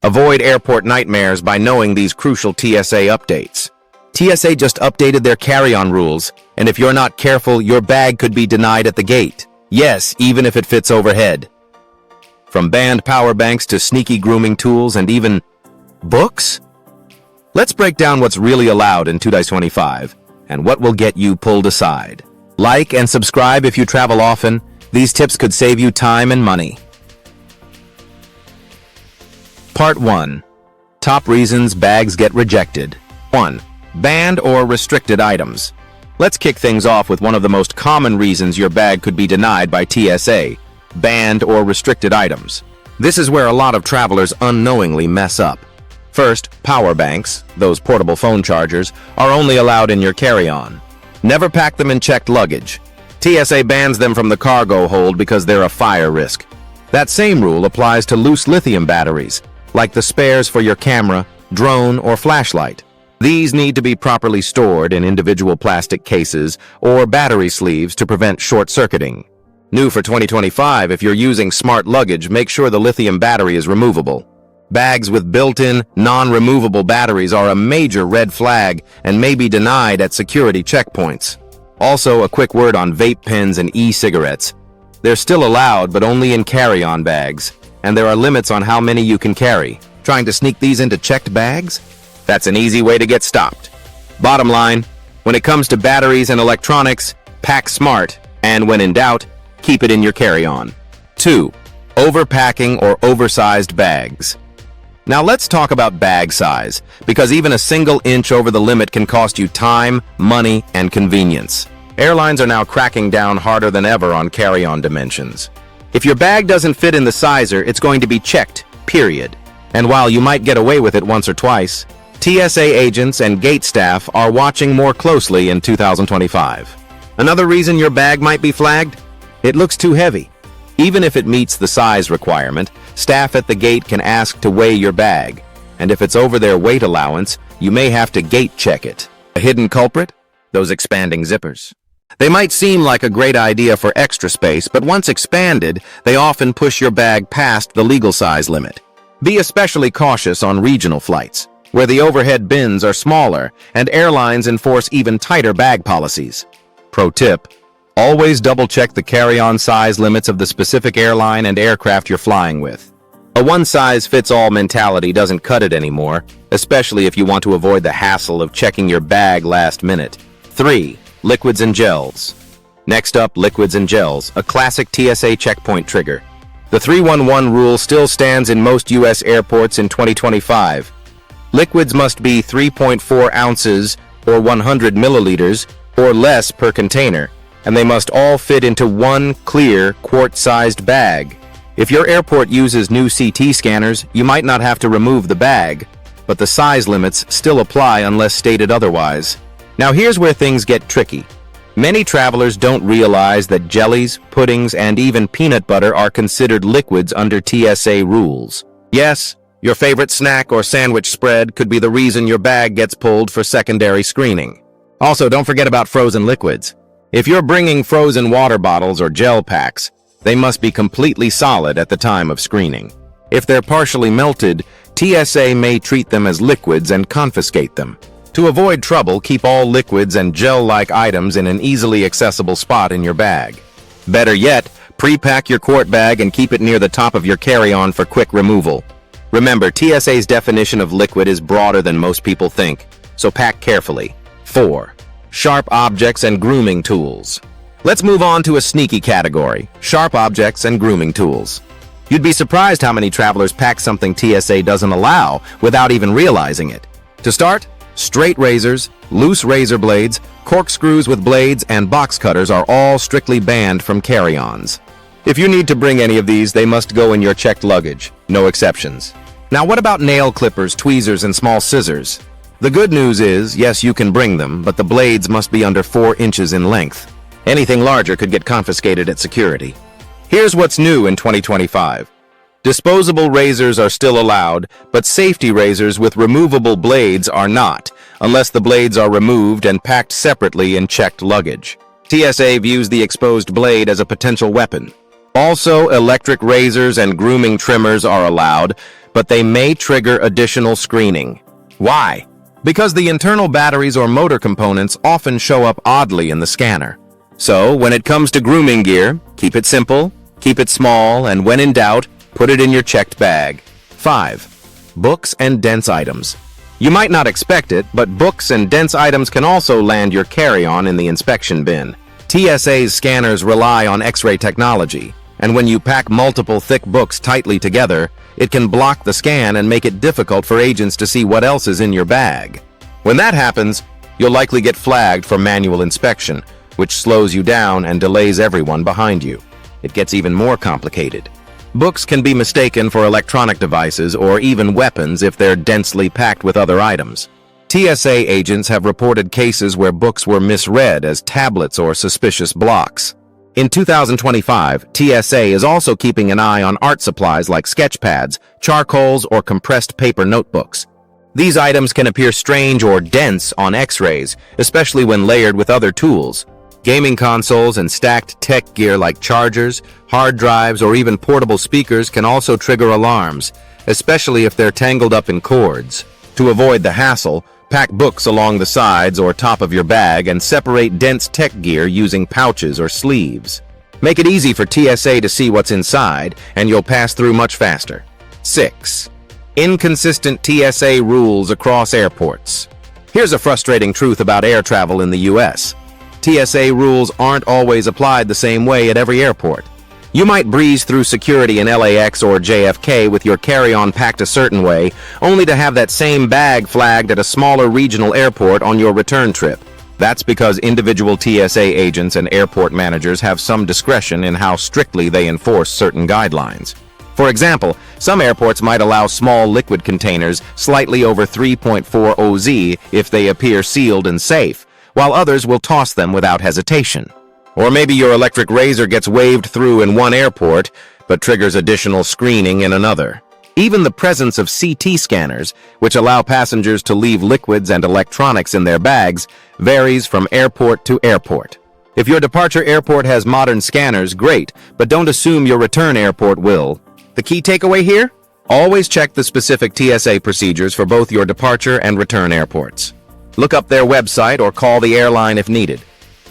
Avoid airport nightmares by knowing these crucial TSA updates. TSA just updated their carry-on rules, and if you're not careful, your bag could be denied at the gate. Yes, even if it fits overhead. From banned power banks to sneaky grooming tools and even books? Let's break down what's really allowed in 2025 and what will get you pulled aside. Like and subscribe if you travel often. These tips could save you time and money. Part 1. Top reasons bags get rejected. 1. Banned or restricted items. Let's kick things off with one of the most common reasons your bag could be denied by TSA. Banned or restricted items. This is where a lot of travelers unknowingly mess up. First, power banks, those portable phone chargers, are only allowed in your carry-on. Never pack them in checked luggage. TSA bans them from the cargo hold because they're a fire risk. That same rule applies to loose lithium batteries, like the spares for your camera, drone, or flashlight. These need to be properly stored in individual plastic cases or battery sleeves to prevent short-circuiting. New for 2025, if you're using smart luggage, make sure the lithium battery is removable. Bags with built-in, non-removable batteries are a major red flag and may be denied at security checkpoints. Also, a quick word on vape pens and e-cigarettes. They're still allowed, but only in carry-on bags, and there are limits on how many you can carry. Trying to sneak these into checked bags? That's an easy way to get stopped. Bottom line, when it comes to batteries and electronics, pack smart, and when in doubt, keep it in your carry-on. 2. Overpacking or oversized bags. Now let's talk about bag size, because even a single inch over the limit can cost you time, money, and convenience. Airlines are now cracking down harder than ever on carry-on dimensions. If your bag doesn't fit in the sizer, it's going to be checked, period. And while you might get away with it once or twice, TSA agents and gate staff are watching more closely in 2025. Another reason your bag might be flagged? It looks too heavy. Even if it meets the size requirement, staff at the gate can ask to weigh your bag, and if it's over their weight allowance, you may have to gate check it. A hidden culprit? Those expanding zippers. They might seem like a great idea for extra space, but once expanded, they often push your bag past the legal size limit. Be especially cautious on regional flights, where the overhead bins are smaller and airlines enforce even tighter bag policies. Pro tip: always double-check the carry-on size limits of the specific airline and aircraft you're flying with. A one-size-fits-all mentality doesn't cut it anymore, especially if you want to avoid the hassle of checking your bag last minute. 3. Liquids and gels. Next up, liquids and gels, a classic TSA checkpoint trigger. The 311 rule still stands in most U.S. airports in 2025. Liquids must be 3.4 ounces or 100 milliliters or less per container, and they must all fit into one clear, quart-sized bag. If your airport uses new CT scanners, you might not have to remove the bag, but the size limits still apply unless stated otherwise. Now here's where things get tricky. Many travelers don't realize that jellies, puddings, and even peanut butter are considered liquids under TSA rules. Yes, your favorite snack or sandwich spread could be the reason your bag gets pulled for secondary screening. Also, don't forget about frozen liquids. If you're bringing frozen water bottles or gel packs, they must be completely solid at the time of screening. If they're partially melted, TSA may treat them as liquids and confiscate them. To avoid trouble, keep all liquids and gel-like items in an easily accessible spot in your bag. Better yet, pre-pack your quart bag and keep it near the top of your carry-on for quick removal. Remember, TSA's definition of liquid is broader than most people think, so pack carefully. 4. Sharp objects and grooming tools. Let's move on to a sneaky category: sharp objects and grooming tools. You'd be surprised how many travelers pack something TSA doesn't allow without even realizing it. To start, straight razors, loose razor blades, corkscrews with blades, and box cutters are all strictly banned from carry-ons. If you need to bring any of these, they must go in your checked luggage. No exceptions. Now what about nail clippers, tweezers, and small scissors? The good news is, yes, you can bring them, but the blades must be under 4 inches in length. Anything larger could get confiscated at security. Here's what's new in 2025. Disposable razors are still allowed, but safety razors with removable blades are not, unless the blades are removed and packed separately in checked luggage. TSA views the exposed blade as a potential weapon. Also, electric razors and grooming trimmers are allowed, but they may trigger additional screening. Why? Because the internal batteries or motor components often show up oddly in the scanner. So, when it comes to grooming gear, keep it simple, keep it small, and when in doubt, put it in your checked bag. 5. Books and dense items. You might not expect it, but books and dense items can also land your carry-on in the inspection bin. TSA's scanners rely on X-ray technology, and when you pack multiple thick books tightly together, it can block the scan and make it difficult for agents to see what else is in your bag. When that happens, you'll likely get flagged for manual inspection, which slows you down and delays everyone behind you. It gets even more complicated. Books can be mistaken for electronic devices or even weapons if they're densely packed with other items. TSA agents have reported cases where books were misread as tablets or suspicious blocks. In 2025, TSA is also keeping an eye on art supplies like sketch pads, charcoals, or compressed paper notebooks. These items can appear strange or dense on X-rays, especially when layered with other tools. Gaming consoles and stacked tech gear like chargers, hard drives, or even portable speakers can also trigger alarms, especially if they're tangled up in cords. To avoid the hassle, pack books along the sides or top of your bag and separate dense tech gear using pouches or sleeves. Make it easy for TSA to see what's inside, and you'll pass through much faster. 6. Inconsistent TSA rules across airports. Here's a frustrating truth about air travel in the US. TSA rules aren't always applied the same way at every airport. You might breeze through security in LAX or JFK with your carry-on packed a certain way, only to have that same bag flagged at a smaller regional airport on your return trip. That's because individual TSA agents and airport managers have some discretion in how strictly they enforce certain guidelines. For example, some airports might allow small liquid containers slightly over 3.4 OZ if they appear sealed and safe, while others will toss them without hesitation. Or maybe your electric razor gets waved through in one airport, but triggers additional screening in another. Even the presence of CT scanners, which allow passengers to leave liquids and electronics in their bags, varies from airport to airport. If your departure airport has modern scanners, great, but don't assume your return airport will. The key takeaway here? Always check the specific TSA procedures for both your departure and return airports. Look up their website or call the airline if needed.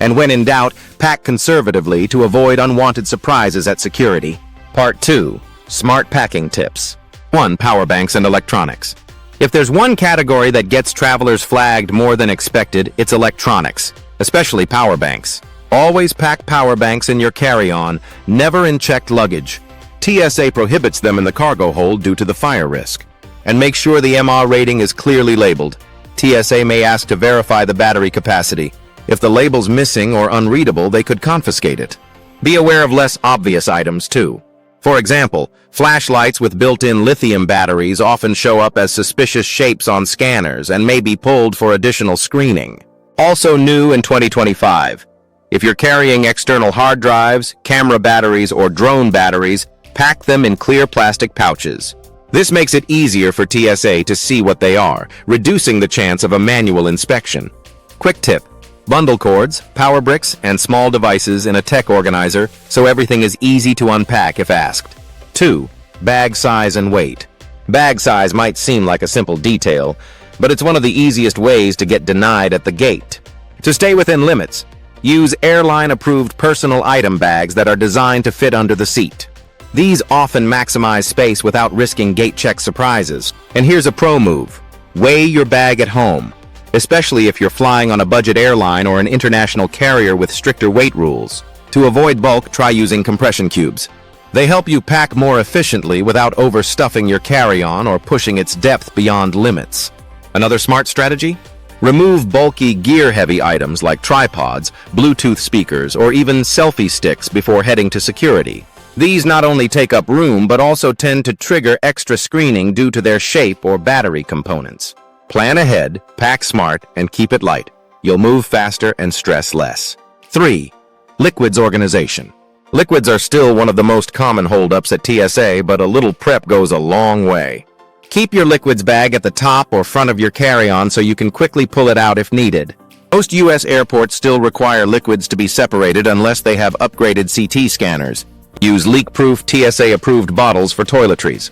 And when in doubt, pack conservatively to avoid unwanted surprises at security. Part 2. Smart Packing Tips. 1. Power banks and electronics. If there's one category that gets travelers flagged more than expected, it's electronics, especially power banks. Always pack power banks in your carry-on, never in checked luggage. TSA prohibits them in the cargo hold due to the fire risk. And make sure the MR rating is clearly labeled. TSA may ask to verify the battery capacity. If the label's missing or unreadable, they could confiscate it. Be aware of less obvious items, too. For example, flashlights with built-in lithium batteries often show up as suspicious shapes on scanners and may be pulled for additional screening. Also new in 2025, if you're carrying external hard drives, camera batteries, or drone batteries, pack them in clear plastic pouches. This makes it easier for TSA to see what they are, reducing the chance of a manual inspection. Quick tip. Bundle cords, power bricks, and small devices in a tech organizer so everything is easy to unpack if asked. 2. Bag size and weight. Bag size might seem like a simple detail, but it's one of the easiest ways to get denied at the gate. To stay within limits, use airline-approved personal item bags that are designed to fit under the seat. These often maximize space without risking gate check surprises. And here's a pro move. Weigh your bag at home, especially if you're flying on a budget airline or an international carrier with stricter weight rules. To avoid bulk, try using compression cubes. They help you pack more efficiently without overstuffing your carry-on or pushing its depth beyond limits. Another smart strategy? Remove bulky gear-heavy items like tripods, Bluetooth speakers, or even selfie sticks before heading to security. These not only take up room, but also tend to trigger extra screening due to their shape or battery components. Plan ahead, pack smart, and keep it light. You'll move faster and stress less. 3. Liquids organization. Liquids are still one of the most common holdups at TSA, but a little prep goes a long way. Keep your liquids bag at the top or front of your carry-on so you can quickly pull it out if needed. Most U.S. airports still require liquids to be separated unless they have upgraded CT scanners. Use leak-proof TSA-approved bottles for toiletries.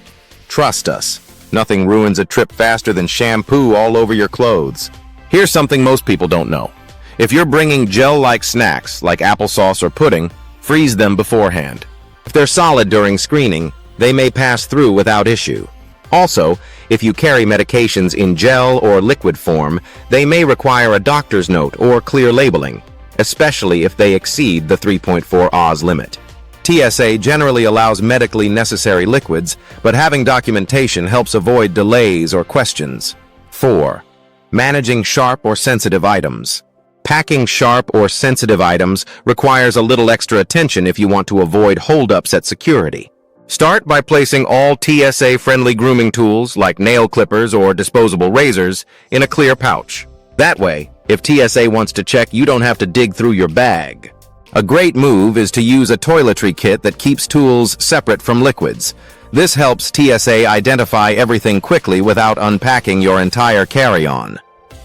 Trust us, nothing ruins a trip faster than shampoo all over your clothes. Here's something most people don't know. If you're bringing gel-like snacks, like applesauce or pudding, freeze them beforehand. If they're solid during screening, they may pass through without issue. Also, if you carry medications in gel or liquid form, they may require a doctor's note or clear labeling, especially if they exceed the 3.4 Oz limit. TSA generally allows medically necessary liquids, but having documentation helps avoid delays or questions. 4. Managing sharp or sensitive items. Packing sharp or sensitive items requires a little extra attention if you want to avoid holdups at security. Start by placing all TSA-friendly grooming tools, like nail clippers or disposable razors, in a clear pouch. That way, if TSA wants to check, you don't have to dig through your bag. A great move is to use a toiletry kit that keeps tools separate from liquids. This helps TSA identify everything quickly without unpacking your entire carry-on.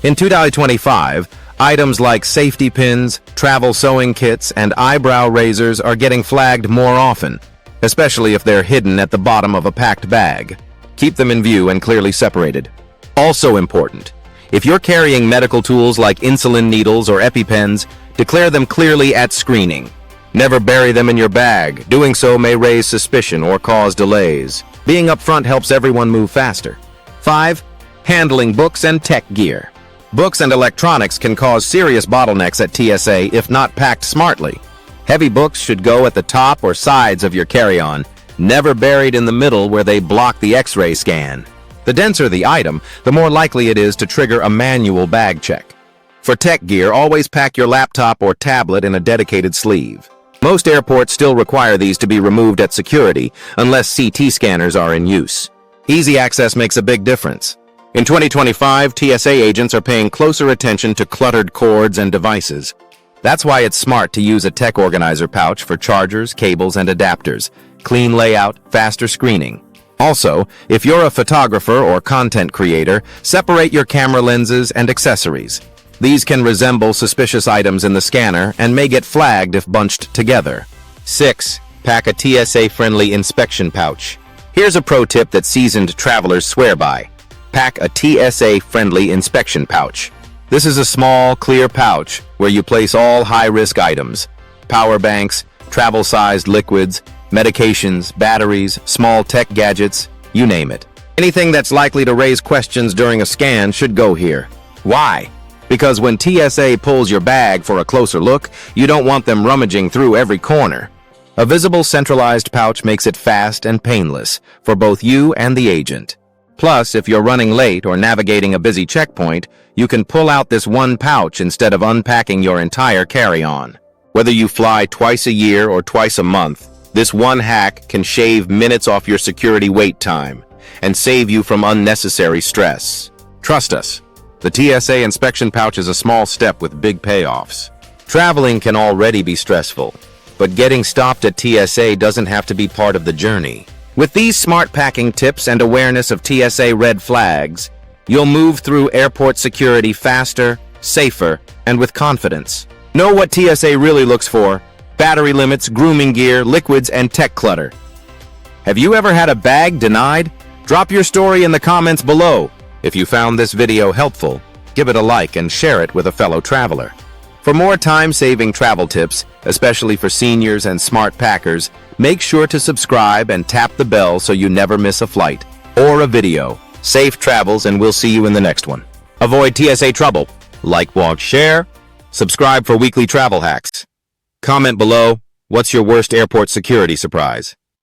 In 2025, items like safety pins, travel sewing kits, and eyebrow razors are getting flagged more often, especially if they're hidden at the bottom of a packed bag. Keep them in view and clearly separated. Also important, if you're carrying medical tools like insulin needles or EpiPens, declare them clearly at screening. Never bury them in your bag. Doing so may raise suspicion or cause delays. Being upfront helps everyone move faster. 5. Handling books and tech gear. Books and electronics can cause serious bottlenecks at TSA if not packed smartly. Heavy books should go at the top or sides of your carry-on, never buried in the middle where they block the X-ray scan. The denser the item, the more likely it is to trigger a manual bag check. For tech gear, always pack your laptop or tablet in a dedicated sleeve. Most airports still require these to be removed at security, unless CT scanners are in use. Easy access makes a big difference. In 2025, TSA agents are paying closer attention to cluttered cords and devices. That's why it's smart to use a tech organizer pouch for chargers, cables, and adapters. Clean layout, faster screening. Also, if you're a photographer or content creator, separate your camera lenses and accessories. These can resemble suspicious items in the scanner and may get flagged if bunched together. 6. Pack a TSA-friendly inspection pouch. Here's a pro tip that seasoned travelers swear by. Pack a TSA-friendly inspection pouch. This is a small, clear pouch where you place all high-risk items. Power banks, travel-sized liquids, medications, batteries, small tech gadgets, you name it. Anything that's likely to raise questions during a scan should go here. Why? Because when TSA pulls your bag for a closer look, you don't want them rummaging through every corner. A visible centralized pouch makes it fast and painless for both you and the agent. Plus, if you're running late or navigating a busy checkpoint, you can pull out this one pouch instead of unpacking your entire carry-on. Whether you fly twice a year or twice a month, this one hack can shave minutes off your security wait time and save you from unnecessary stress. Trust us, the TSA inspection pouch is a small step with big payoffs. Traveling can already be stressful, but getting stopped at TSA doesn't have to be part of the journey. With these smart packing tips and awareness of TSA red flags, you'll move through airport security faster, safer, and with confidence. Know what TSA really looks for: battery limits, grooming gear, liquids, and tech clutter. Have you ever had a bag denied? Drop your story in the comments below. If you found this video helpful, give it a like and share it with a fellow traveler. For more time-saving travel tips, especially for seniors and smart packers, make sure to subscribe and tap the bell so you never miss a flight or a video. Safe travels, and we'll see you in the next one. Avoid TSA trouble. Like, watch, share. Subscribe for weekly travel hacks. Comment below, what's your worst airport security surprise?